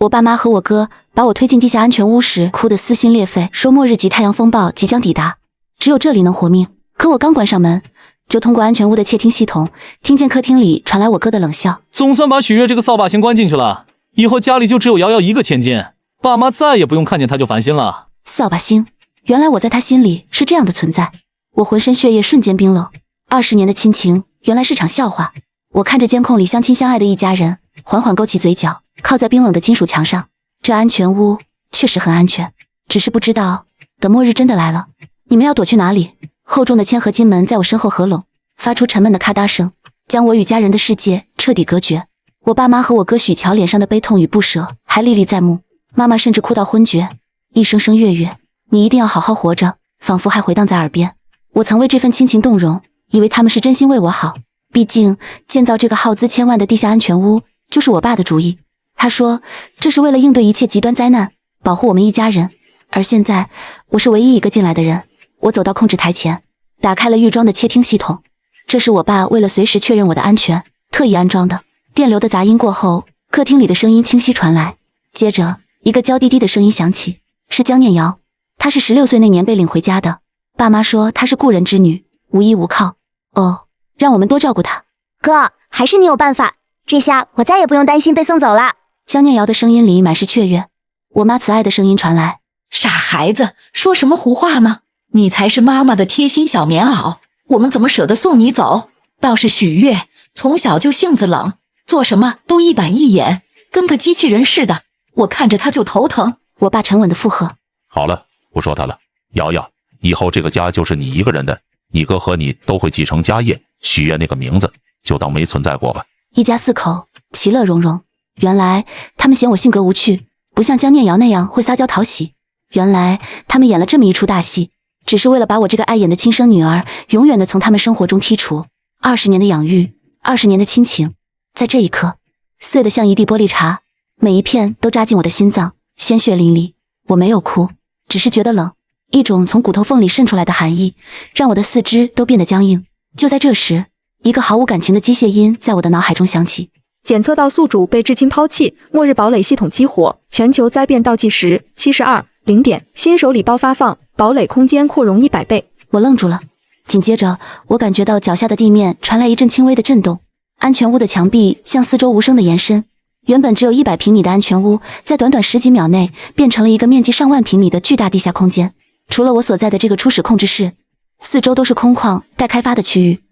我爸妈和我哥把我推进地下安全屋时，哭得撕心裂肺，说末日级太阳风暴即将抵达，只有这里能活命。可我刚关上门，就通过安全屋的窃听系统，听见客厅里传来我哥的冷笑。总算把许月这个扫把星关进去了，以后家里就只有瑶瑶一个千金，爸妈再也不用看见她就烦心了。扫把星，原来我在他心里是这样的存在。我浑身血液瞬间冰冷，20年的亲情原来是场笑话。我看着监控里相亲相爱的一家人，缓缓勾起嘴角，靠在冰冷的金属墙上。这安全屋确实很安全，只是不知道等末日真的来了，你们要躲去哪里？厚重的铅合金门在我身后合拢，发出沉闷的咔嗒声，将我与家人的世界彻底隔绝。我爸妈和我哥许乔脸上的悲痛与不舍还历历在目，妈妈甚至哭到昏厥，一声声月月，你一定要好好活着，仿佛还回荡在耳边。我曾为这份亲情动容，以为他们是真心为我好，毕竟建造这个耗资千万的地下安全屋就是我爸的主意。他说这是为了应对一切极端灾难，保护我们一家人。而现在我是唯一一个进来的人。我走到控制台前，打开了预装的窃听系统，这是我爸为了随时确认我的安全特意安装的。电流的杂音过后，客厅里的声音清晰传来，接着一个娇滴滴的声音响起，是江念瑶。她是16岁那年被领回家的，爸妈说她是故人之女，无依无靠。哦，让我们多照顾她。哥，还是你有办法，这下我再也不用担心被送走了。江念瑶的声音里满是雀跃，我妈慈爱的声音传来：傻孩子，说什么胡话呢？你才是妈妈的贴心小棉袄，我们怎么舍得送你走？倒是许月，从小就性子冷，做什么都一板一眼，跟个机器人似的，我看着他就头疼。我爸沉稳的附和：好了，不说他了。瑶瑶，以后这个家就是你一个人的，你哥和你都会继承家业，许月那个名字就当没存在过吧。一家4口其乐融融。原来他们嫌我性格无趣，不像江念瑶那样会撒娇讨喜。原来他们演了这么一出大戏，只是为了把我这个碍眼的亲生女儿永远的从他们生活中剔除。20年的养育，20年的亲情，在这一刻碎得像一地玻璃碴，每一片都扎进我的心脏，鲜血淋漓。我没有哭，只是觉得冷，一种从骨头缝里渗出来的寒意让我的四肢都变得僵硬。就在这时，一个毫无感情的机械音在我的脑海中响起：检测到宿主被至亲抛弃，末日堡垒系统激活，全球灾变倒计时72:0点，新手礼包发放，堡垒空间扩容100倍。我愣住了，紧接着我感觉到脚下的地面传来一阵轻微的震动，安全屋的墙壁向四周无声的延伸。原本只有100平米的安全屋，在短短10几秒内变成了一个面积上万平米的巨大地下空间。除了我所在的这个初始控制室，四周都是空旷待开发的区域。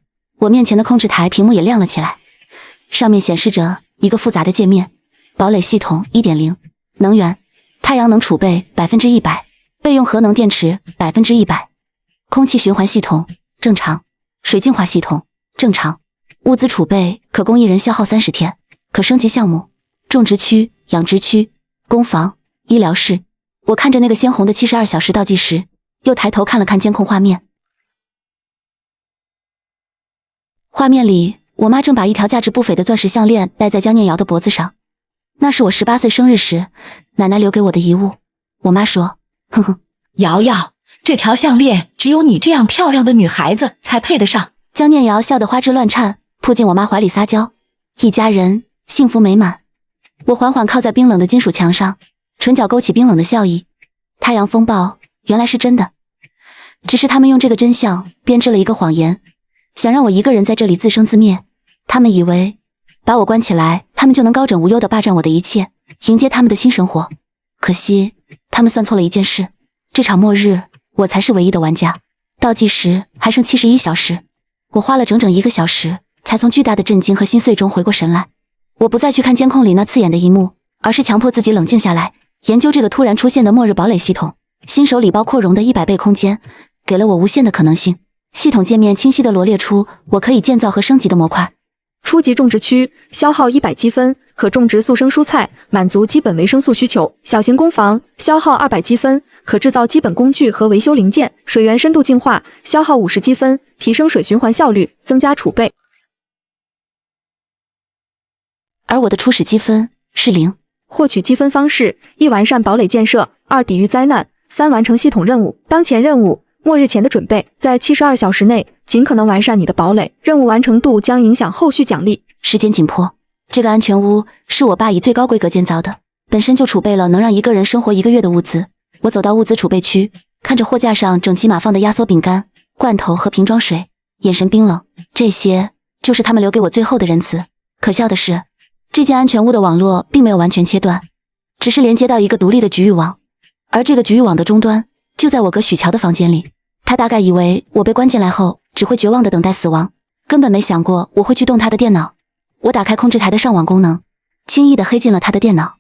我面前的控制台屏幕也亮了起来，上面显示着一个复杂的界面：堡垒系统 1.0， 能源太阳能储备 100%， 备用核能电池 100%， 空气循环系统正常，水净化系统正常，物资储备可供1人消耗30天，可升级项目种植区、养殖区、工房、医疗室。我看着那个鲜红的72小时倒计时，又抬头看了看监控画面。画面里，我妈正把一条价值不菲的钻石项链戴在江念瑶的脖子上，那是我18岁生日时奶奶留给我的遗物。我妈说：哼哼，瑶瑶，这条项链只有你这样漂亮的女孩子才配得上。江念瑶笑得花枝乱颤，扑进我妈怀里撒娇，一家人幸福美满。我缓缓靠在冰冷的金属墙上，唇角勾起冰冷的笑意。太阳风暴原来是真的，只是他们用这个真相编织了一个谎言，想让我一个人在这里自生自灭。他们以为把我关起来，他们就能高枕无忧地霸占我的一切，迎接他们的新生活。可惜他们算错了一件事，这场末日我才是唯一的玩家。倒计时还剩71小时，我花了整整1个小时才从巨大的震惊和心碎中回过神来。我不再去看监控里那刺眼的一幕，而是强迫自己冷静下来，研究这个突然出现的末日堡垒系统。新手礼包扩容的100倍空间给了我无限的可能性。系统界面清晰地罗列出我可以建造和升级的模块。初级种植区消耗100积分，可种植速生蔬菜，满足基本维生素需求。小型工房消耗200积分，可制造基本工具和维修零件。水源深度净化消耗50积分，提升水循环效率，增加储备。而我的初始积分是0。获取积分方式：1完善堡垒建设，2抵御灾难，3完成系统任务。当前任务：末日前的准备，在72小时内尽可能完善你的堡垒，任务完成度将影响后续奖励。时间紧迫，这个安全屋是我爸以最高规格建造的，本身就储备了能让一个人生活1个月的物资。我走到物资储备区，看着货架上整齐码放的压缩饼干、罐头和瓶装水，眼神冰冷。这些就是他们留给我最后的仁慈。可笑的是，这间安全屋的网络并没有完全切断，只是连接到一个独立的局域网，而这个局域网的终端就在我哥许乔的房间里。他大概以为我被关进来后只会绝望地等待死亡，根本没想过我会去动他的电脑。我打开控制台的上网功能，轻易地黑进了他的电脑。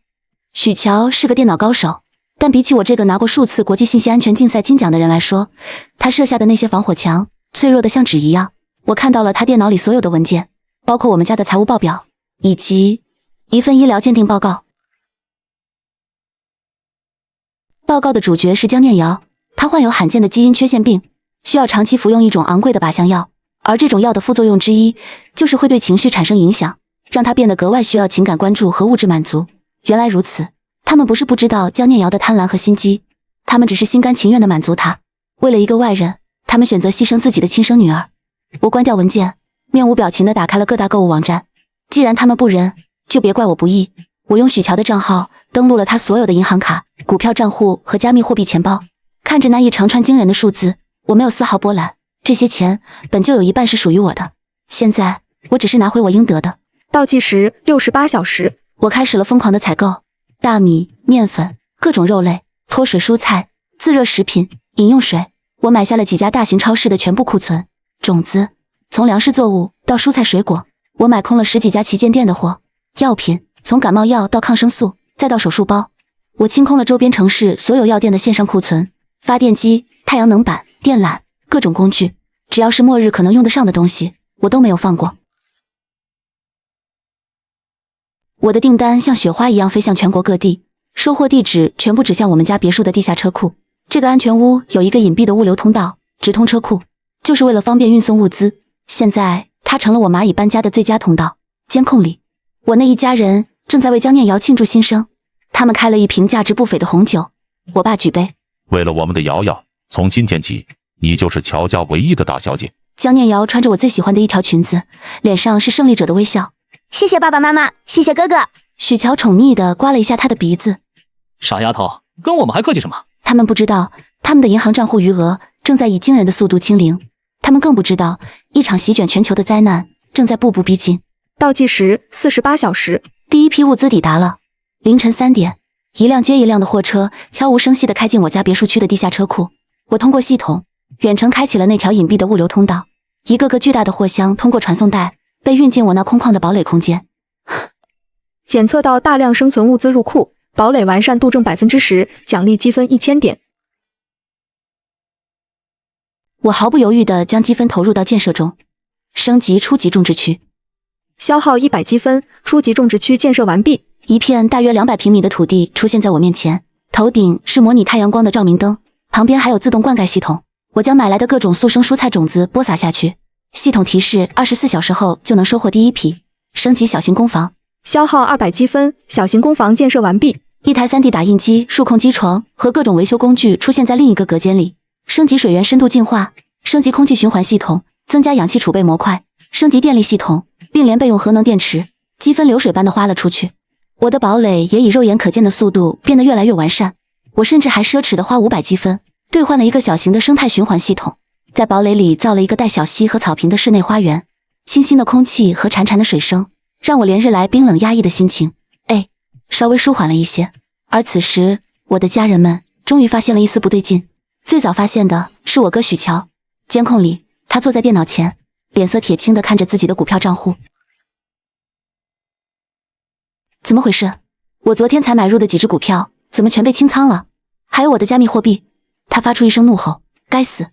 许乔是个电脑高手，但比起我这个拿过数次国际信息安全竞赛金奖的人来说，他设下的那些防火墙脆弱得像纸一样。我看到了他电脑里所有的文件，包括我们家的财务报表，以及一份医疗鉴定报告。报告的主角是江念瑶，他患有罕见的基因缺陷病，需要长期服用一种昂贵的靶向药，而这种药的副作用之一就是会对情绪产生影响，让他变得格外需要情感关注和物质满足。原来如此，他们不是不知道江念瑶的贪婪和心机，他们只是心甘情愿地满足他。为了一个外人，他们选择牺牲自己的亲生女儿。我关掉文件，面无表情地打开了各大购物网站。既然他们不仁，就别怪我不义。我用许乔的账号登录了他所有的银行卡、股票账户和加密货币钱包，看着那一长串惊人的数字，我没有丝毫波澜。这些钱本就有一半是属于我的，现在我只是拿回我应得的。倒计时68小时，我开始了疯狂的采购，大米、面粉、各种肉类、脱水蔬菜、自热食品、饮用水。我买下了几家大型超市的全部库存，种子，从粮食作物到蔬菜水果，我买空了10几家旗舰店的货，药品，从感冒药到抗生素，再到手术包。我清空了周边城市所有药店的线上库存，发电机、太阳能板、电缆，各种工具，只要是末日可能用得上的东西，我都没有放过。我的订单像雪花一样飞向全国各地，收货地址全部指向我们家别墅的地下车库。这个安全屋有一个隐蔽的物流通道，直通车库，就是为了方便运送物资。现在它成了我蚂蚁搬家的最佳通道。监控里，我那一家人正在为江念瑶庆祝新生，他们开了一瓶价值不菲的红酒。我爸举杯，为了我们的瑶瑶，从今天起，你就是乔家唯一的大小姐。江念瑶穿着我最喜欢的一条裙子，脸上是胜利者的微笑。谢谢爸爸妈妈，谢谢哥哥。许乔宠溺地刮了一下他的鼻子。傻丫头，跟我们还客气什么？他们不知道，他们的银行账户余额正在以惊人的速度清零。他们更不知道，一场席卷全球的灾难正在步步逼近。倒计时48小时，第一批物资抵达了。凌晨3点，一辆接一辆的货车悄无声息地开进我家别墅区的地下车库。我通过系统远程开启了那条隐蔽的物流通道，一个个巨大的货箱通过传送带被运进我那空旷的堡垒空间。检测到大量生存物资入库，堡垒完善度正10%，奖励积分1000点。我毫不犹豫地将积分投入到建设中，升级初级种植区，消耗100积分，初级种植区建设完毕。一片大约200平米的土地出现在我面前，头顶是模拟太阳光的照明灯，旁边还有自动灌溉系统。我将买来的各种速生蔬菜种子播撒下去，系统提示24小时后就能收获第一批。升级小型工房，消耗200积分，小型工房建设完毕。一台 3D 打印机、数控机床和各种维修工具出现在另一个隔间里。升级水源深度净化，升级空气循环系统，增加氧气储备模块，升级电力系统，并联备用核能电池。积分流水般的花了出去。我的堡垒也以肉眼可见的速度变得越来越完善。我甚至还奢侈地花500积分兑换了一个小型的生态循环系统，在堡垒里造了一个带小溪和草坪的室内花园。清新的空气和潺潺的水声让我连日来冰冷压抑的心情稍微舒缓了一些。而此时，我的家人们终于发现了一丝不对劲。最早发现的是我哥许乔，监控里他坐在电脑前，脸色铁青地看着自己的股票账户。怎么回事？我昨天才买入的几只股票怎么全被清仓了？还有我的加密货币。他发出一声怒吼，该死，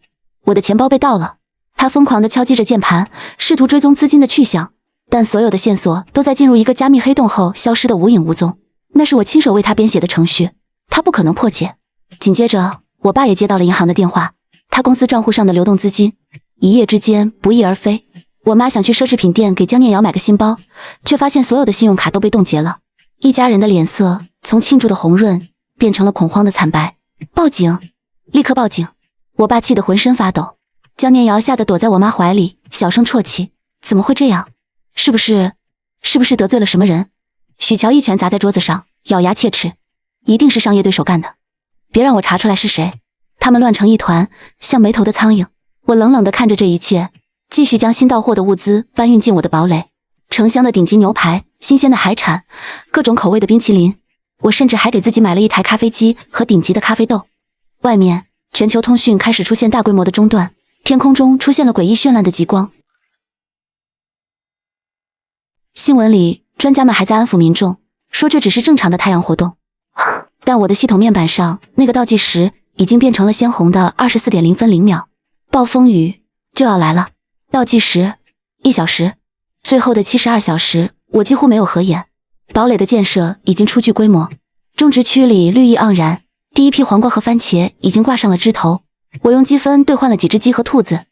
我的钱包被盗了。他疯狂地敲击着键盘，试图追踪资金的去向，但所有的线索都在进入一个加密黑洞后消失得无影无踪。那是我亲手为他编写的程序，他不可能破解。紧接着，我爸也接到了银行的电话，他公司账户上的流动资金一夜之间不翼而飞。我妈想去奢侈品店给江念瑶买个新包，却发现所有的信用卡都被冻结了。一家人的脸色从庆祝的红润变成了恐慌的惨白。报警！立刻报警！我爸气得浑身发抖。江念瑶吓得躲在我妈怀里，小声啜泣。怎么会这样？是不是得罪了什么人？许乔一拳砸在桌子上，咬牙切齿，一定是商业对手干的，别让我查出来是谁。他们乱成一团，像没头的苍蝇。我冷冷地看着这一切，继续将新到货的物资搬运进我的堡垒。成箱的顶级牛排，新鲜的海产，各种口味的冰淇淋。我甚至还给自己买了一台咖啡机和顶级的咖啡豆。外面，全球通讯开始出现大规模的中断，天空中出现了诡异绚烂的极光。新闻里，专家们还在安抚民众，说这只是正常的太阳活动。但我的系统面板上，那个倒计时已经变成了鲜红的24.0秒。暴风雨就要来了。倒计时1小时，最后的72小时，我几乎没有合眼。堡垒的建设已经初具规模，种植区里绿意盎然，第一批黄瓜和番茄已经挂上了枝头。我用积分兑换了几只鸡和兔子，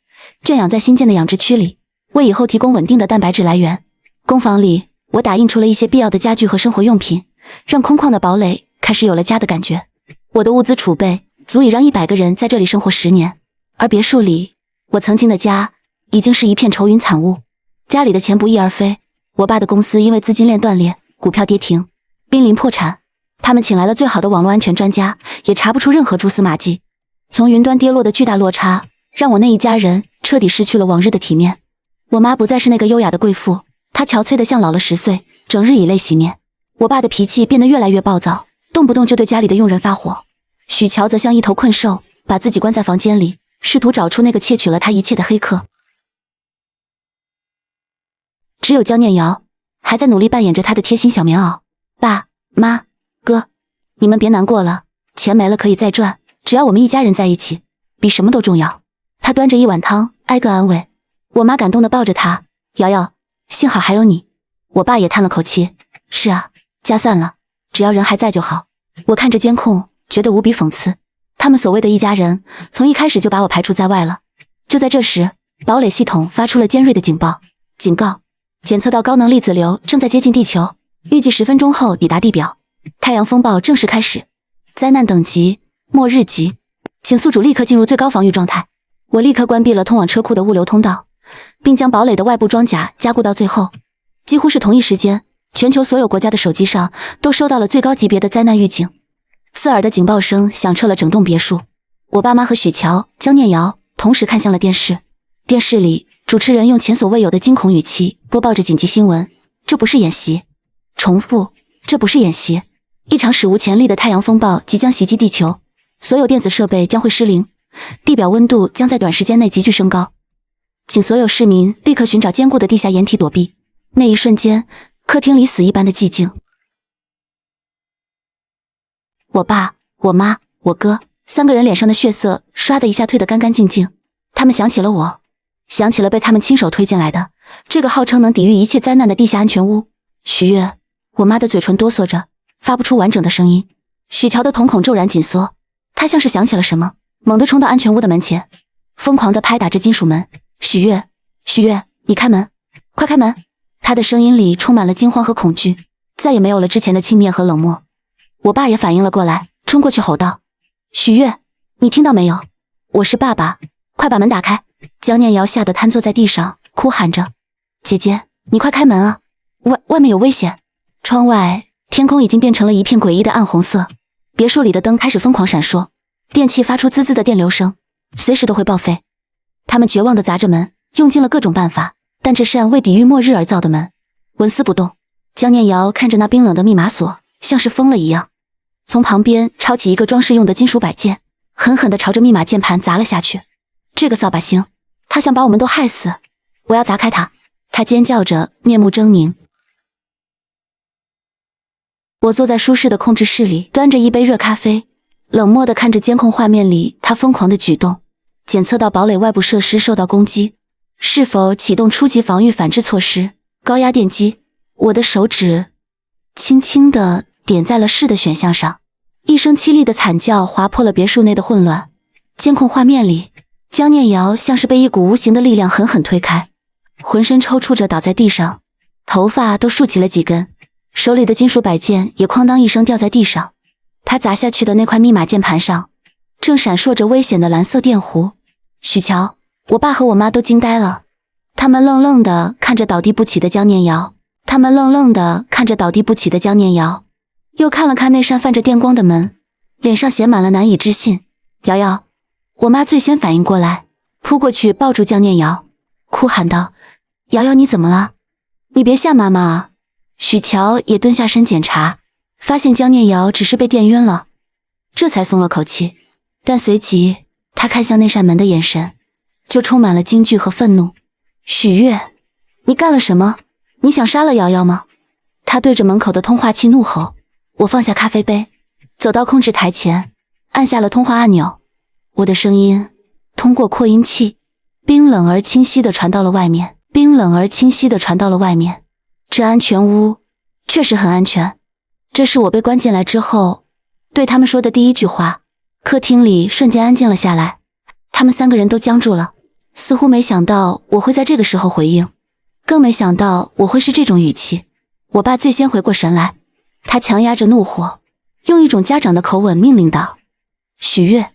圈养在新建的养殖区里，为以后提供稳定的蛋白质来源。工坊里，我打印出了一些必要的家具和生活用品，让空旷的堡垒开始有了家的感觉。我的物资储备足以让100个人在这里生活10年。而别墅里，我曾经的家已经是一片愁云惨雾，家里的钱不翼而飞。我爸的公司因为资金链断裂，股票跌停，濒临破产。他们请来了最好的网络安全专家，也查不出任何蛛丝马迹。从云端跌落的巨大落差，让我那一家人彻底失去了往日的体面。我妈不再是那个优雅的贵妇，她憔悴得像老了10岁，整日以泪洗面。我爸的脾气变得越来越暴躁，动不动就对家里的佣人发火。许乔则像一头困兽，把自己关在房间里，试图找出那个窃取了他一切的黑客。只有江念瑶还在努力扮演着他的贴心小棉袄。爸妈哥，你们别难过了，钱没了可以再赚，只要我们一家人在一起，比什么都重要。他端着一碗汤，挨个安慰。我妈感动地抱着他，瑶瑶，幸好还有你。我爸也叹了口气，是啊，家散了，只要人还在就好。我看着监控，觉得无比讽刺。他们所谓的一家人，从一开始就把我排除在外了。就在这时，堡垒系统发出了尖锐的警报，警告：检测到高能粒子流正在接近地球，预计10分钟后抵达地表。太阳风暴正式开始，灾难等级：末日级，请宿主立刻进入最高防御状态。我立刻关闭了通往车库的物流通道，并将堡垒的外部装甲加固到最后。几乎是同一时间，全球所有国家的手机上都收到了最高级别的灾难预警。刺耳的警报声响彻了整栋别墅。我爸妈和许乔、江念瑶同时看向了电视。电视里，主持人用前所未有的惊恐语气播报着紧急新闻。这不是演习。重复，这不是演习。一场史无前例的太阳风暴即将袭击地球，所有电子设备将会失灵，地表温度将在短时间内急剧升高。请所有市民立刻寻找坚固的地下掩体躲避。那一瞬间，客厅里死一般的寂静。我爸、我妈、我哥3个人脸上的血色唰的一下退得干干净净。他们想起了我，想起了被他们亲手推进来的这个号称能抵御一切灾难的地下安全屋。许月，我妈的嘴唇哆嗦着，发不出完整的声音。许乔的瞳孔骤然紧缩，他像是想起了什么，猛地冲到安全屋的门前，疯狂地拍打着金属门。许月，许月，你开门，快开门！他的声音里充满了惊慌和恐惧，再也没有了之前的轻蔑和冷漠。我爸也反应了过来，冲过去吼道：许月，你听到没有？我是爸爸，快把门打开！江念瑶吓得瘫坐在地上，哭喊着：姐姐，你快开门啊！外面有危险！窗外，天空已经变成了一片诡异的暗红色，别墅里的灯开始疯狂闪烁，电器发出滋滋的电流声，随时都会报废。他们绝望地砸着门，用尽了各种办法，但这扇为抵御末日而造的门纹丝不动。江念瑶看着那冰冷的密码锁，像是疯了一样，从旁边抄起一个装饰用的金属摆件，狠狠地朝着密码键盘砸了下去。这个扫把星，他想把我们都害死！我要砸开他！他尖叫着，面目狰狞。我坐在舒适的控制室里，端着一杯热咖啡，冷漠地看着监控画面里他疯狂的举动，检测到堡垒外部设施受到攻击，是否启动初级防御反制措施？高压电击。我的手指轻轻地点在了是的选项上，一声凄厉的惨叫划破了别墅内的混乱。监控画面里，江念瑶像是被一股无形的力量狠狠推开，浑身抽搐着倒在地上，头发都竖起了几根，手里的金属摆件也哐当一声掉在地上。他砸下去的那块密码键盘上正闪烁着危险的蓝色电弧。许乔，我爸和我妈都惊呆了，他们愣愣地看着倒地不起的江念瑶，他们愣愣地看着倒地不起的江念瑶。又看了看那扇泛着电光的门，脸上写满了难以置信。瑶瑶，我妈最先反应过来，扑过去抱住江念瑶，哭喊道：瑶瑶，你怎么了？你别吓妈妈啊！许乔也蹲下身检查，发现江念瑶只是被电晕了，这才松了口气。但随即他看向那扇门的眼神就充满了惊惧和愤怒。许月，你干了什么？你想杀了瑶瑶吗？他对着门口的通话器怒吼。我放下咖啡杯，走到控制台前，按下了通话按钮。我的声音通过扩音器冰冷而清晰地传到了外面，这安全屋确实很安全。这是我被关进来之后对他们说的第一句话。客厅里瞬间安静了下来，他们3个人都僵住了，似乎没想到我会在这个时候回应，更没想到我会是这种语气。我爸最先回过神来，他强压着怒火，用一种家长的口吻命令道：许月，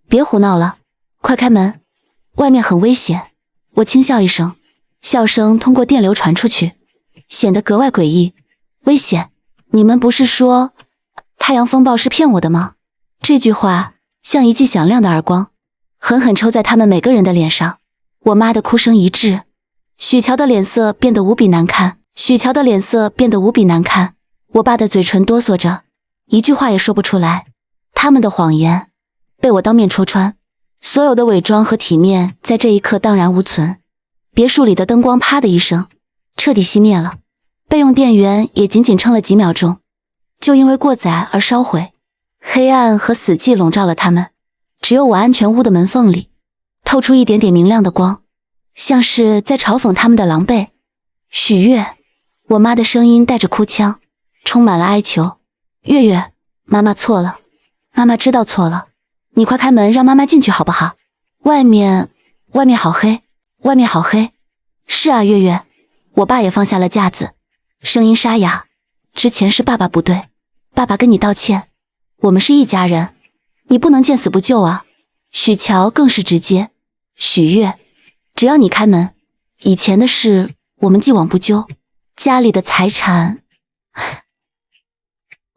别胡闹了，快开门，外面很危险。我轻笑一声，笑声通过电流传出去，显得格外诡异。危险？你们不是说太阳风暴是骗我的吗？这句话像一记响亮的耳光，狠狠抽在他们每个人的脸上。我妈的哭声一滞，许乔的脸色变得无比难看，我爸的嘴唇哆嗦着，一句话也说不出来。他们的谎言被我当面戳穿，所有的伪装和体面在这一刻荡然无存。别墅里的灯光啪的一声彻底熄灭了，备用电源也仅仅撑了几秒钟，就因为过载而烧毁。黑暗和死寂笼罩了他们，只有我安全屋的门缝里透出一点点明亮的光，像是在嘲讽他们的狼狈。许月，我妈的声音带着哭腔，充满了哀求。月月，妈妈错了，妈妈知道错了，你快开门让妈妈进去好不好？外面好黑，是啊，月月。我爸也放下了架子，声音沙哑。之前是爸爸不对，爸爸跟你道歉，我们是一家人，你不能见死不救啊。许乔更是直接，许月，只要你开门，以前的事我们既往不咎，家里的财产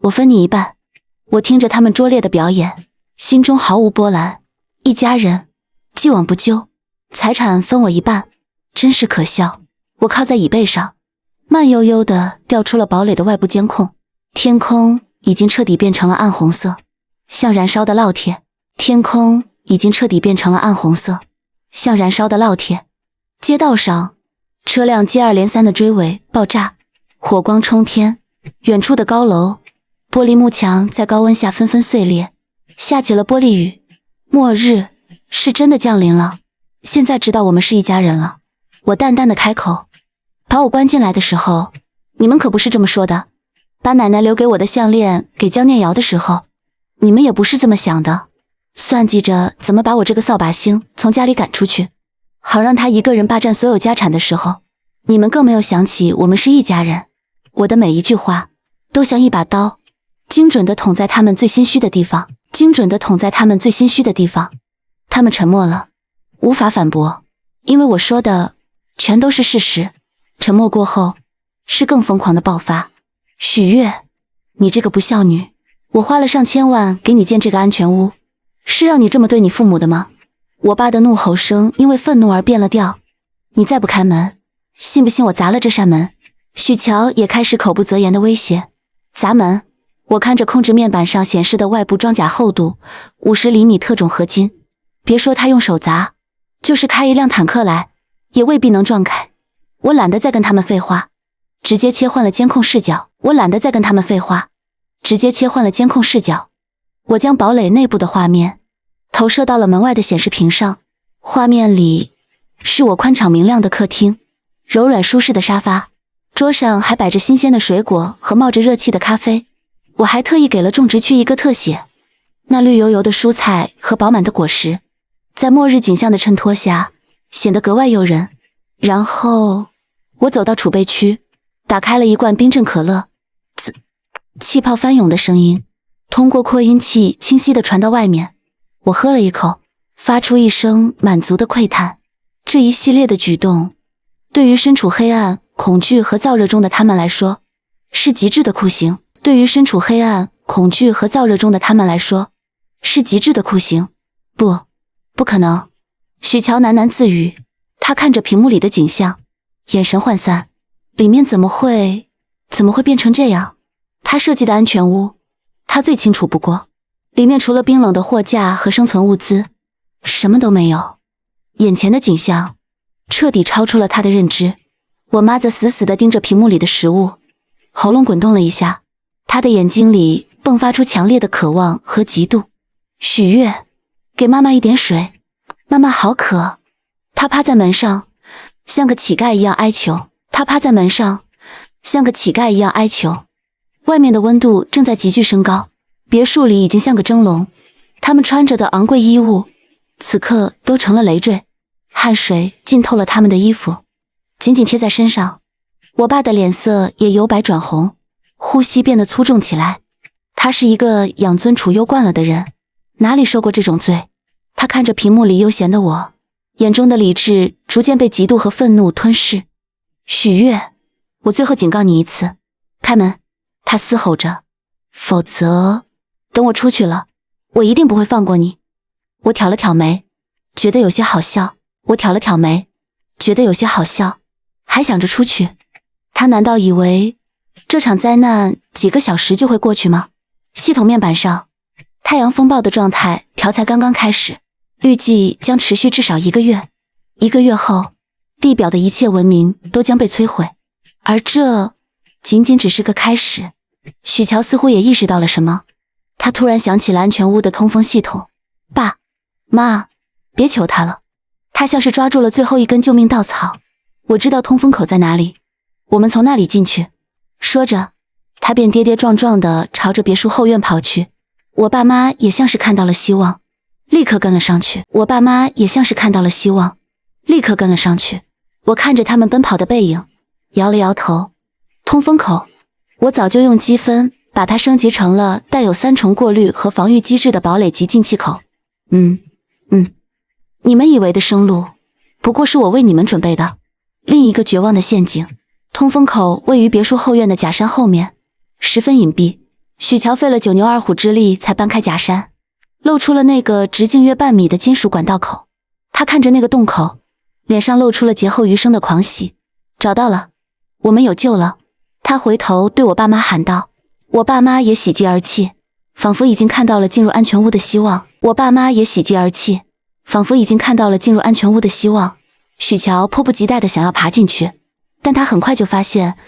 我分你一半。我听着他们拙劣的表演，心中毫无波澜。一家人既往不咎，财产分我一半，真是可笑。我靠在椅背上，慢悠悠地调出了堡垒的外部监控。天空已经彻底变成了暗红色，像燃烧的烙铁。街道上车辆接二连三的追尾爆炸，火光冲天。远处的高楼玻璃幕墙在高温下纷纷碎裂，下起了玻璃雨。末日是真的降临了，现在知道我们是一家人了。我淡淡的开口，把我关进来的时候，你们可不是这么说的。把奶奶留给我的项链给江念瑶的时候，你们也不是这么想的。算计着怎么把我这个扫把星从家里赶出去，好让他一个人霸占所有家产的时候，你们更没有想起我们是一家人。我的每一句话都像一把刀，精准地捅在他们最心虚的地方。他们沉默了，无法反驳，因为我说的全都是事实。沉默过后，是更疯狂的爆发。许月，你这个不孝女，我花了上千万给你建这个安全屋，是让你这么对你父母的吗？我爸的怒吼声因为愤怒而变了调。你再不开门，信不信我砸了这扇门？许乔也开始口不择言的威胁。砸门？我看着控制面板上显示的外部装甲厚度50厘米特种合金，别说他用手砸，就是开一辆坦克来，也未必能撞开。我懒得再跟他们废话，直接切换了监控视角。我将堡垒内部的画面投射到了门外的显示屏上，画面里是我宽敞明亮的客厅，柔软舒适的沙发，桌上还摆着新鲜的水果和冒着热气的咖啡。我还特意给了种植区一个特写，那绿油油的蔬菜和饱满的果实，在末日景象的衬托下显得格外诱人。然后我走到储备区，打开了一罐冰镇可乐，气泡翻涌的声音通过扩音器清晰地传到外面。我喝了一口，发出一声满足的喟叹。这一系列的举动对于身处黑暗、恐惧和燥热中的他们来说是极致的酷刑。对于身处黑暗、恐惧和燥热中的他们来说，是极致的酷刑。不可能。许乔喃喃自语，他看着屏幕里的景象，眼神涣散。里面怎么会变成这样？他设计的安全屋，他最清楚不过，里面除了冰冷的货架和生存物资，什么都没有。眼前的景象彻底超出了他的认知。我妈则死死地盯着屏幕里的食物，喉咙滚动了一下，她的眼睛里迸发出强烈的渴望和嫉妒。许悦，给妈妈一点水，妈妈好渴。她趴在门上，像个乞丐一样哀求。外面的温度正在急剧升高，别墅里已经像个蒸笼，他们穿着的昂贵衣物此刻都成了累赘，汗水浸透了他们的衣服，紧紧贴在身上。我爸的脸色也由白转红，呼吸变得粗重起来。他是一个养尊处优惯了的人，哪里受过这种罪？他看着屏幕里悠闲的我，眼中的理智逐渐被嫉妒和愤怒吞噬。许悦，我最后警告你一次，开门！他嘶吼着，否则等我出去了，我一定不会放过你。我挑了挑眉，觉得有些好笑。还想着出去。他难道以为这场灾难几个小时就会过去吗？系统面板上，太阳风暴的状态调才刚刚开始，预计将持续至少1个月。1个月后，地表的一切文明都将被摧毁，而这仅仅只是个开始。许乔似乎也意识到了什么，他突然想起了安全屋的通风系统。爸妈，别求他了。他像是抓住了最后一根救命稻草。我知道通风口在哪里，我们从那里进去。说着，他便跌跌撞撞地朝着别墅后院跑去。我爸妈也像是看到了希望，立刻跟了上去。我看着他们奔跑的背影，摇了摇头。通风口，我早就用积分把它升级成了带有3重过滤和防御机制的堡垒级进气口。你们以为的生路，不过是我为你们准备的另一个绝望的陷阱。通风口位于别墅后院的假山后面，十分隐蔽。许乔费了9牛2虎之力才搬开假山，露出了那个直径约半米的金属管道口。他看着那个洞口，脸上露出了劫后余生的狂喜。找到了，我们有救了。他回头对我爸妈喊道。我爸妈也喜极而泣，仿佛已经看到了进入安全屋的希望。许乔迫不及待地想要爬进去，但他很快就发现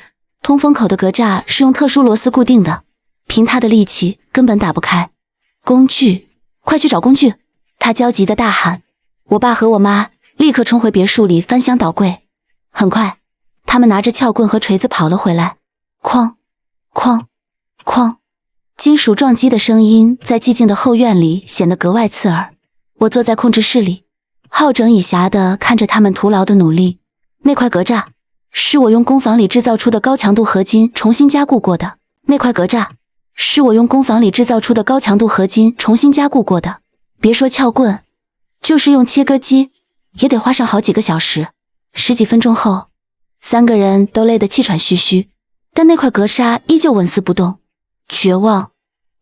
通风口的格栅是用特殊螺丝固定的，凭他的力气根本打不开。工具，快去找工具！他焦急地大喊。我爸和我妈立刻冲回别墅里翻箱倒柜。很快，他们拿着撬棍和锤子跑了回来。哐哐哐，金属撞击的声音在寂静的后院里显得格外刺耳。我坐在控制室里，好整以暇地看着他们徒劳的努力。那块格栅是我用工坊里制造出的高强度合金重新加固过的。别说撬棍，就是用切割机也得花上好几个小时。10几分钟后，3个人都累得气喘吁吁，但那块格栅依旧纹丝不动。绝望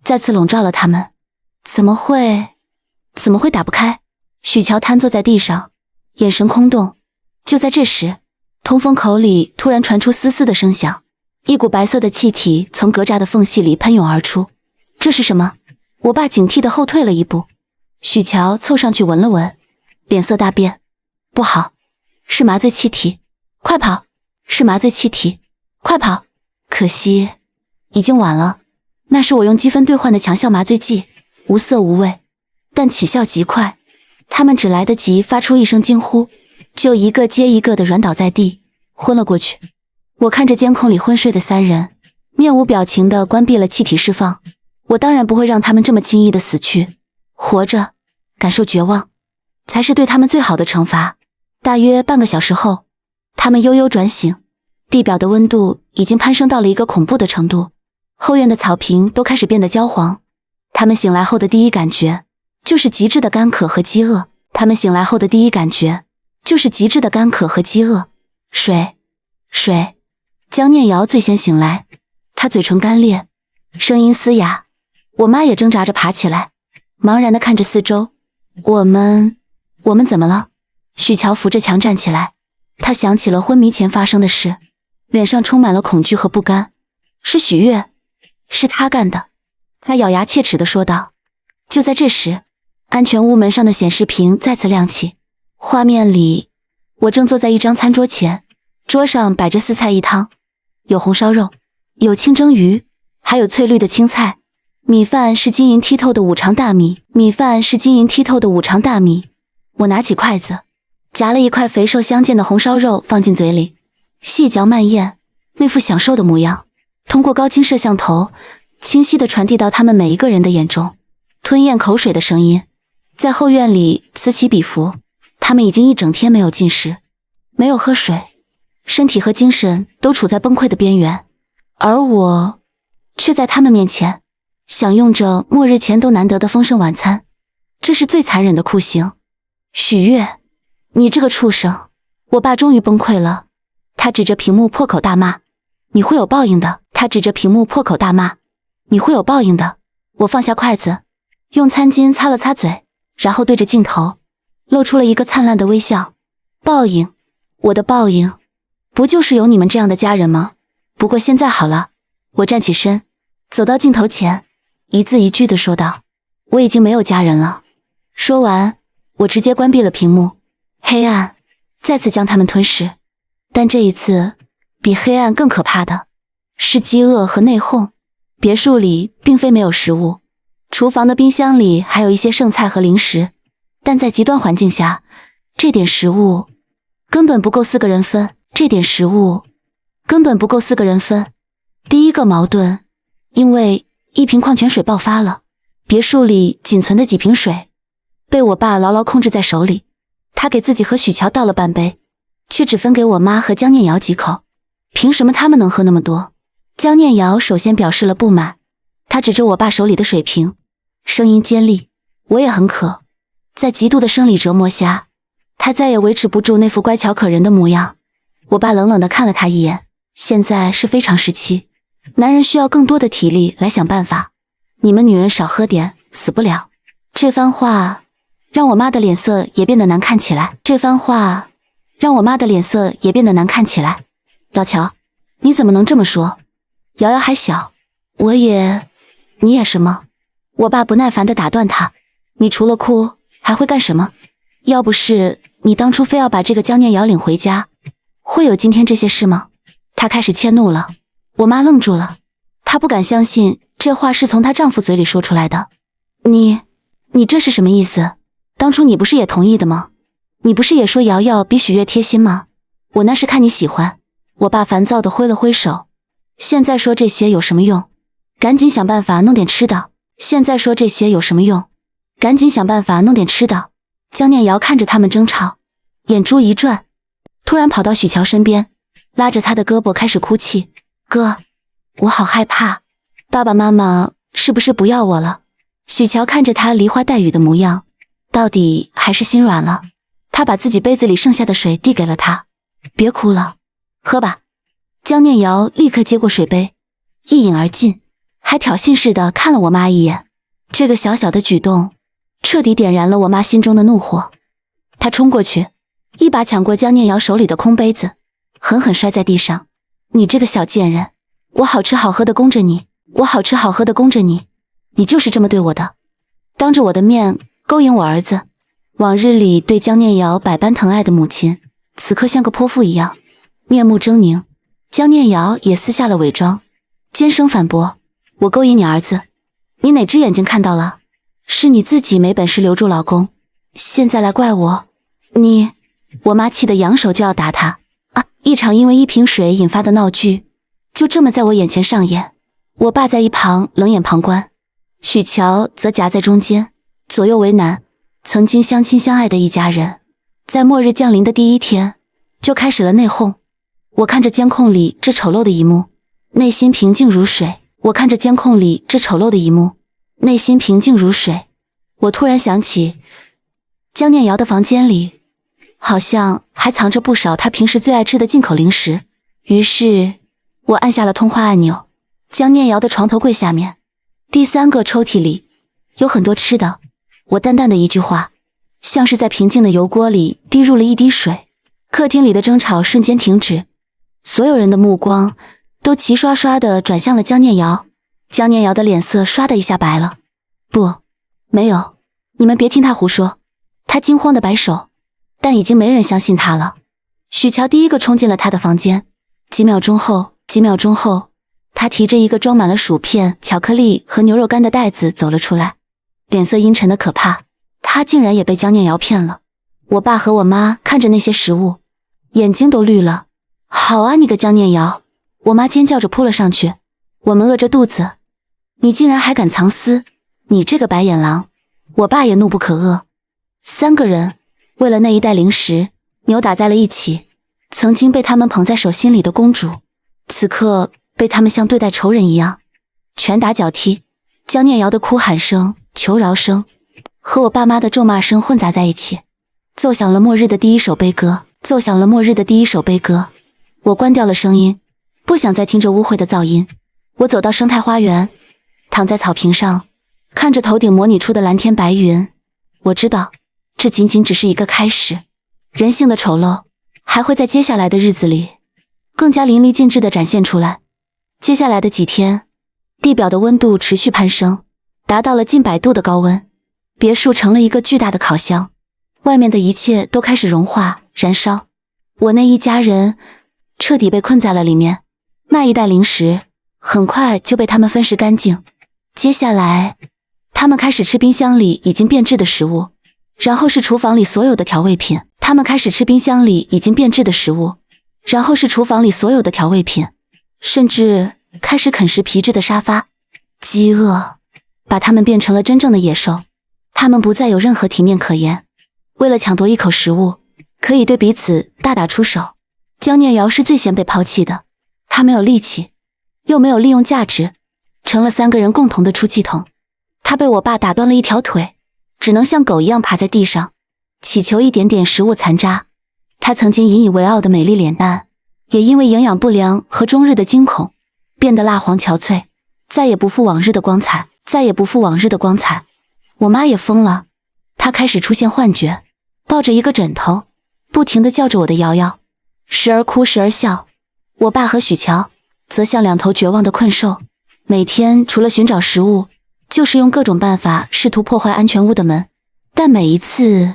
再次笼罩了他们。怎么会打不开？许乔瘫坐在地上，眼神空洞。就在这时，通风口里突然传出嘶嘶的声响，一股白色的气体从格栅的缝隙里喷涌而出。这是什么？我爸警惕地后退了一步。许乔凑上去闻了闻，脸色大变。不好，是麻醉气体！快跑！可惜已经晚了。那是我用积分兑换的强效麻醉剂，无色无味，但起效极快。他们只来得及发出一声惊呼，就一个接一个地软倒在地，昏了过去。我看着监控里昏睡的3人，面无表情地关闭了气体释放。我当然不会让他们这么轻易地死去，活着，感受绝望，才是对他们最好的惩罚。大约半个小时后，他们悠悠转醒，地表的温度已经攀升到了一个恐怖的程度，后院的草坪都开始变得焦黄。他们醒来后的第一感觉就是极致的干渴和饥饿。水。江念瑶最先醒来，她嘴唇干裂，声音嘶哑。我妈也挣扎着爬起来，茫然地看着四周。我们怎么了？许乔扶着墙站起来，他想起了昏迷前发生的事，脸上充满了恐惧和不甘。是许月，是他干的。他咬牙切齿地说道。就在这时，安全屋门上的显示屏再次亮起，画面里，我正坐在一张餐桌前，桌上摆着4菜1汤，有红烧肉，有清蒸鱼，还有翠绿的青菜。米饭是晶莹剔透的五常大米，我拿起筷子，夹了一块肥瘦相间的红烧肉放进嘴里，细嚼慢咽，那副享受的模样，通过高清摄像头，清晰地传递到他们每一个人的眼中。吞咽口水的声音在后院里此起彼伏，他们已经一整天没有进食，没有喝水，身体和精神都处在崩溃的边缘，而我却在他们面前享用着末日前都难得的丰盛晚餐，这是最残忍的酷刑。许月，你这个畜生！我爸终于崩溃了，他指着屏幕破口大骂：“你会有报应的！”我放下筷子，用餐巾擦了擦嘴，然后对着镜头露出了一个灿烂的微笑。报应？我的报应不就是有你们这样的家人吗？不过现在好了。我站起身，走到镜头前，一字一句地说道：“我已经没有家人了。”说完，我直接关闭了屏幕。黑暗再次将他们吞噬，但这一次比黑暗更可怕的是饥饿和内讧。别墅里并非没有食物，厨房的冰箱里还有一些剩菜和零食，但在极端环境下，这点食物根本不够4个人分。第一个矛盾，因为一瓶矿泉水爆发了，别墅里仅存的几瓶水被我爸牢牢控制在手里，他给自己和许乔倒了半杯，却只分给我妈和江念瑶几口。凭什么他们能喝那么多？江念瑶首先表示了不满，他指着我爸手里的水瓶，声音尖利。我也很渴，在极度的生理折磨下，他再也维持不住那副乖巧可人的模样。我爸冷冷地看了他一眼，现在是非常时期，男人需要更多的体力来想办法，你们女人少喝点，死不了。这番话让我妈的脸色也变得难看起来。老乔，你怎么能这么说？瑶瑶还小，你也什么？我爸不耐烦地打断他，你除了哭还会干什么？要不是你当初非要把这个江念瑶领回家，会有今天这些事吗？他开始迁怒了。我妈愣住了，她不敢相信这话是从她丈夫嘴里说出来的。你这是什么意思？当初你不是也同意的吗？你不是也说瑶瑶比许月贴心吗？我那是看你喜欢。我爸烦躁地挥了挥手，现在说这些有什么用？赶紧想办法弄点吃的。江念瑶看着他们争吵，眼珠一转，突然跑到许乔身边，拉着他的胳膊开始哭泣。哥，我好害怕，爸爸妈妈是不是不要我了？许乔看着他梨花带雨的模样，到底还是心软了。他把自己杯子里剩下的水递给了他，别哭了，喝吧。江念瑶立刻接过水杯，一饮而尽，还挑衅似的看了我妈一眼。这个小小的举动彻底点燃了我妈心中的怒火，她冲过去，一把抢过江念瑶手里的空杯子，狠狠摔在地上。你这个小贱人，我好吃好喝的供着你，你就是这么对我的，当着我的面勾引我儿子。往日里对江念瑶百般疼爱的母亲，此刻像个泼妇一样，面目狰狞。江念瑶也撕下了伪装，尖声反驳：我勾引你儿子，你哪只眼睛看到了？是你自己没本事留住老公，现在来怪我？我妈气得扬手就要打他。一场因为一瓶水引发的闹剧，就这么在我眼前上演。我爸在一旁冷眼旁观，许乔则夹在中间，左右为难。曾经相亲相爱的一家人，在末日降临的第一天，就开始了内讧。我看着监控里这丑陋的一幕，内心平静如水。我突然想起，江念瑶的房间里好像还藏着不少她平时最爱吃的进口零食。于是我按下了通话按钮，江念瑶的床头柜下面，第3个抽屉里有很多吃的。我淡淡的一句话，像是在平静的油锅里滴入了一滴水。客厅里的争吵瞬间停止，所有人的目光都齐刷刷地转向了江念瑶。江念瑶的脸色唰的一下白了。不，没有，你们别听他胡说。他惊慌地摆手，但已经没人相信他了。许乔第一个冲进了他的房间，几秒钟后，他提着一个装满了薯片、巧克力和牛肉干的袋子走了出来，脸色阴沉的可怕。他竟然也被江念瑶骗了。我爸和我妈看着那些食物，眼睛都绿了。好啊，你个江念瑶！我妈尖叫着扑了上去。我们饿着肚子，你竟然还敢藏私！你这个白眼狼！我爸也怒不可遏。3个人为了那一袋零食扭打在了一起。曾经被他们捧在手心里的公主，此刻被他们像对待仇人一样拳打脚踢。江念瑶的哭喊声、求饶声和我爸妈的咒骂声混杂在一起，奏响了末日的第一首悲歌。我关掉了声音，不想再听着污秽的噪音。我走到生态花园，躺在草坪上，看着头顶模拟出的蓝天白云。我知道，这仅仅只是一个开始。人性的丑陋还会在接下来的日子里更加淋漓尽致地展现出来。接下来的几天，地表的温度持续攀升，达到了近100度的高温。别墅成了一个巨大的烤箱，外面的一切都开始融化、燃烧。我那一家人彻底被困在了里面。那一袋零食很快就被他们分食干净。接下来，他们开始吃冰箱里已经变质的食物，然后是厨房里所有的调味品。甚至开始啃食皮质的沙发。饥饿把他们变成了真正的野兽，他们不再有任何体面可言。为了抢夺一口食物，可以对彼此大打出手。江念瑶是最先被抛弃的，她没有力气，又没有利用价值，成了3个人共同的出气筒。她被我爸打断了一条腿，只能像狗一样爬在地上，祈求一点点食物残渣。她曾经引以为傲的美丽脸蛋，也因为营养不良和终日的惊恐，变得蜡黄憔悴，再也不复往日的光彩。我妈也疯了，她开始出现幻觉，抱着一个枕头，不停地叫着我的瑶瑶，时而哭时而笑。我爸和许乔则像2头绝望的困兽，每天除了寻找食物，就是用各种办法试图破坏安全屋的门，但每一次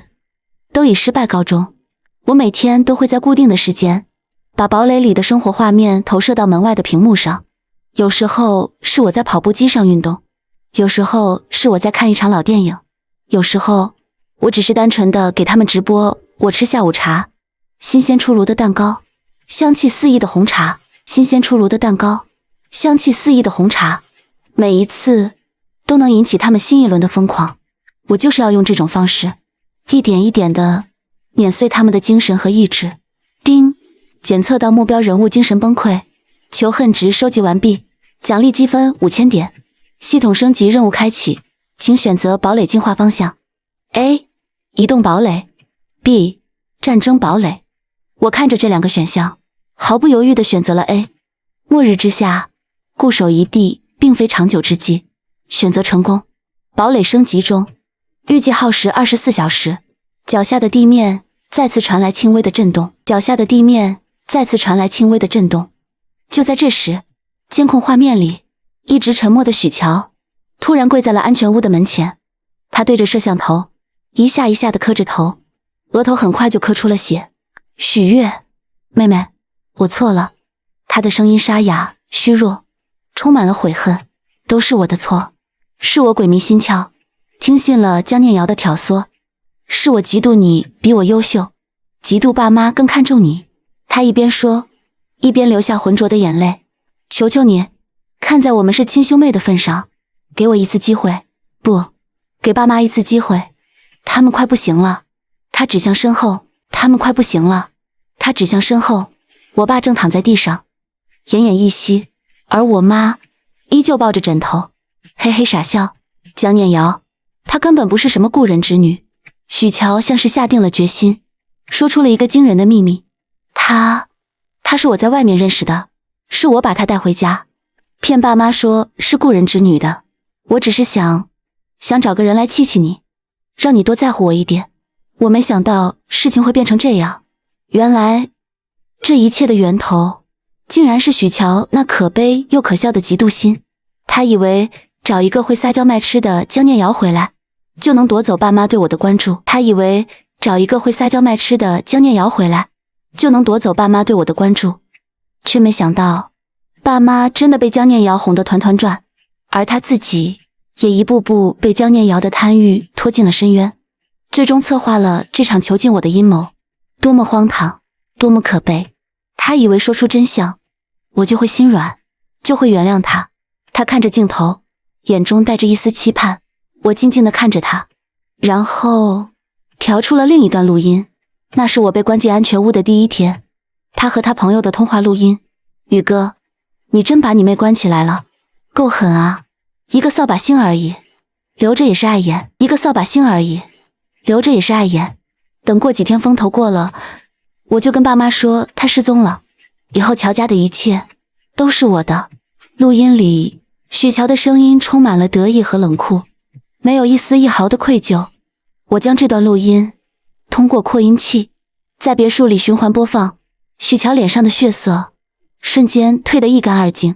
都以失败告终。我每天都会在固定的时间把堡垒里的生活画面投射到门外的屏幕上，有时候是我在跑步机上运动，有时候是我在看一场老电影，有时候我只是单纯的给他们直播我吃下午茶，新鲜出炉的蛋糕，香气四溢的红茶，每一次都能引起他们新一轮的疯狂。我就是要用这种方式，一点一点的碾碎他们的精神和意志。叮，检测到目标人物精神崩溃，求恨值收集完毕，奖励积分5000点。系统升级任务开启，请选择堡垒进化方向。 A. 移动堡垒， B. 战争堡垒。我看着这2个选项，毫不犹豫地选择了 A。 末日之下，固守一地并非长久之计。选择成功，堡垒升级中，预计耗时24小时。脚下的地面再次传来轻微的震动。就在这时，监控画面里一直沉默的许乔突然跪在了安全屋的门前，他对着摄像头一下一下地磕着头，额头很快就磕出了血。许月，妹妹，我错了。他的声音沙哑虚弱，充满了悔恨。都是我的错，是我鬼迷心窍，听信了江念瑶的挑唆，是我嫉妒你比我优秀，嫉妒爸妈更看重你。他一边说，一边流下浑浊的眼泪。求求你，看在我们是亲兄妹的份上，给我一次机会，不，给爸妈一次机会。他们快不行了。他指向身后，他们快不行了。他指向身后，我爸正躺在地上，奄奄一息，而我妈依旧抱着枕头，嘿嘿傻笑。江念瑶，她根本不是什么故人之女。许乔像是下定了决心，说出了一个惊人的秘密。她是我在外面认识的，是我把她带回家。骗爸妈说是故人之女的，我只是想找个人来气气你，让你多在乎我一点。我没想到事情会变成这样，原来这一切的源头竟然是许乔那可悲又可笑的嫉妒心。他以为找一个会撒娇卖吃的江念瑶回来，就能夺走爸妈对我的关注。他以为找一个会撒娇卖吃的江念瑶回来，就能夺走爸妈对我的关注，却没想到爸妈真的被江念瑶哄得团团转，而他自己也一步步被江念瑶的贪欲拖进了深渊，最终策划了这场囚禁我的阴谋。多么荒唐，多么可悲！他以为说出真相，我就会心软，就会原谅他。他看着镜头，眼中带着一丝期盼。我静静地看着他，然后调出了另一段录音。那是我被关进安全屋的第一天，他和他朋友的通话录音。宇哥，你真把你妹关起来了，够狠啊！一个扫把星而已，留着也是碍眼；一个扫把星而已，留着也是碍眼。等过几天风头过了，我就跟爸妈说他失踪了，以后乔家的一切都是我的。录音里，许乔的声音充满了得意和冷酷，没有一丝一毫的愧疚。我将这段录音通过扩音器在别墅里循环播放，许乔脸上的血色瞬间褪得一干二净，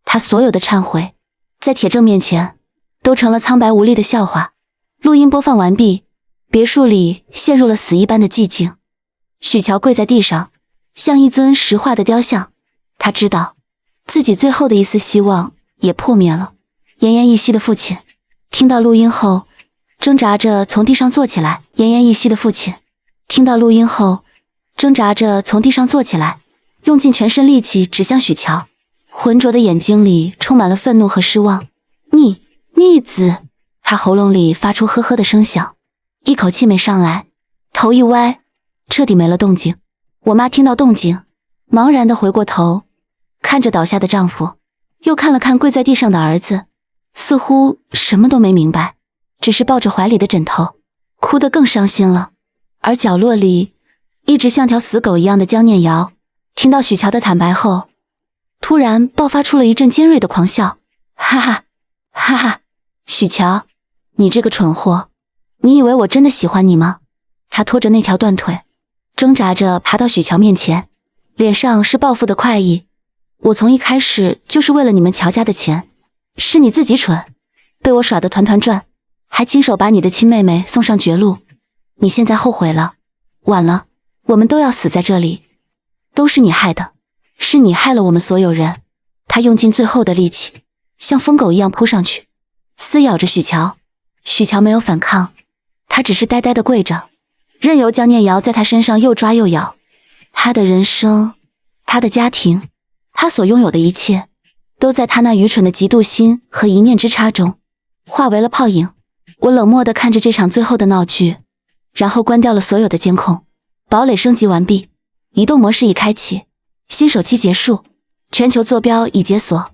他所有的忏悔在铁证面前都成了苍白无力的笑话。录音播放完毕，别墅里陷入了死一般的寂静。许乔跪在地上，像一尊石化的雕像。他知道自己最后的一丝希望也破灭了。奄奄一息的父亲听到录音后，挣扎着从地上坐起来。奄奄一息的父亲听到录音后，挣扎着从地上坐起来，用尽全身力气指向许乔，浑浊的眼睛里充满了愤怒和失望。逆子！他喉咙里发出呵呵的声响，一口气没上来，头一歪，彻底没了动静。我妈听到动静，茫然地回过头，看着倒下的丈夫，又看了看跪在地上的儿子，似乎什么都没明白，只是抱着怀里的枕头，哭得更伤心了。而角落里，一直像条死狗一样的江念瑶，听到许乔的坦白后，突然爆发出了一阵尖锐的狂笑，哈哈哈哈！许乔，你这个蠢货，你以为我真的喜欢你吗？他拖着那条断腿，挣扎着爬到许乔面前，脸上是报复的快意。我从一开始就是为了你们乔家的钱，是你自己蠢，被我耍得团团转，还亲手把你的亲妹妹送上绝路。你现在后悔了，晚了，我们都要死在这里，都是你害的，是你害了我们所有人。他用尽最后的力气，像疯狗一样扑上去，撕咬着许乔。许乔没有反抗，他只是呆呆地跪着，任由江念瑶在他身上又抓又咬。他的人生，他的家庭，他所拥有的一切，都在他那愚蠢的嫉妒心和一念之差中化为了泡影。我冷漠地看着这场最后的闹剧，然后关掉了所有的监控。堡垒升级完毕，移动模式已开启，新手期结束，全球坐标已解锁。